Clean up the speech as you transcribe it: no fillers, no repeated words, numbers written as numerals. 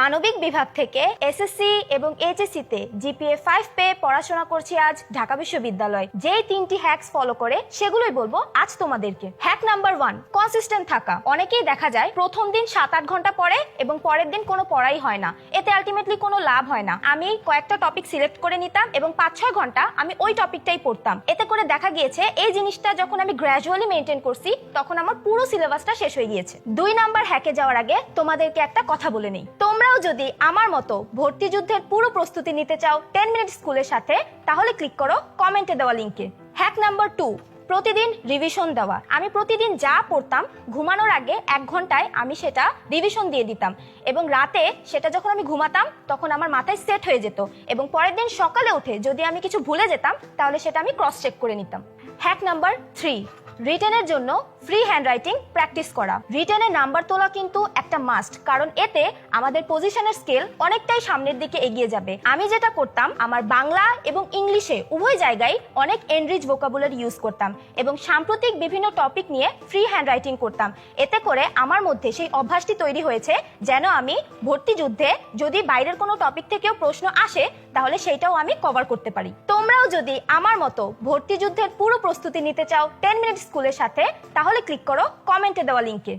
মানবিক বিভাগ থেকে এসএসসি এবং এইচএসসি তে জিপিএ 5 পেয়ে পড়াশোনা করছি আজ ঢাকা বিশ্ববিদ্যালয়। যেই 3টি হ্যাকস ফলো করে সেগুলোই বলবো আজ তোমাদেরকে। হ্যাক নাম্বার 1, কনসিস্টেন্ট থাকা। অনেকেই দেখা যায় প্রথম দিন 7-8 ঘন্টা পড়ে এবং পরের দিন কোনো পড়াই হয় না, এতে আলটিমেটলি কোনো লাভ হয় না। আমি কয়েকটা টপিক সিলেক্ট করে নিতাম এবং 5-6 ঘন্টা আমি ওই টপিকটাই পড়তাম। এতে করে দেখা গিয়েছে এই জিনিসটা যখন আমি গ্র্যাজুয়ালি মেনটেন করছি তখন আমার পুরো সিলেবাসটা শেষ হয়ে গিয়েছে। 2 নাম্বার হ্যাকে যাওয়ার আগে তোমাদেরকে একটা কথা বলে নেই। তোমরাও যদি আমার মতো ভর্তি যুদ্ধের পুরো প্রস্তুতি নিতে চাও 10 মিনিট স্কুলের সাথে, তাহলে ক্লিক করো কমেন্টে দেওয়া লিংকে। হ্যাক নাম্বার 2, প্রতিদিন রিভিশন দেওয়া। আমি প্রতিদিন যা পড়তাম ঘুমানোর আগে 1 ঘন্টায় আমি সেটা রিভিশন দিয়ে দিতাম এবং রাতে সেটা যখন আমি ঘুমাতাম তখন আমার মাথায় সেট হয়ে যেত এবং পরের দিন সকালে উঠে যদি আমি কিছু ভুলে যেতাম তাহলে সেটা আমি ক্রস চেক করে নিতাম। হ্যাক নাম্বার 3, রিটেনের জন্য ফ্রি হ্যান্ডরাইটিং প্র্যাকটিস করা। রিটেনের নাম্বার তোলা কিন্তু একটা মাস্ট, কারণ এতে আমাদের পজিশনের স্কেল অনেকটাই সামনের দিকে এগিয়ে যাবে। আমি যেটা করতাম, আমার বাংলা এবং ইংলিশে উভয় জায়গায় অনেক এনরিচ ভোকাবুলারি ইউজ করতাম এবং সাম্প্রতিক বিভিন্ন টপিক নিয়ে ফ্রি হ্যান্ডরাইটিং করতাম। এতে করে আমার মধ্যে সেই অভ্যাসটি তৈরি হয়েছে যেন আমি ভর্তি যুদ্ধে যদি বাইরের কোনো টপিক থেকেও প্রশ্ন আসে তাহলে সেইটাও আমি কভার করতে পারি। তোমরাও যদি আমার মতো ভর্তি যুদ্ধের পুরো প্রস্তুতি নিতে চাও 10 মিনিট স্কুলের সাথে, তাহলে ক্লিক করো কমেন্টে দেওয়া লিংকে।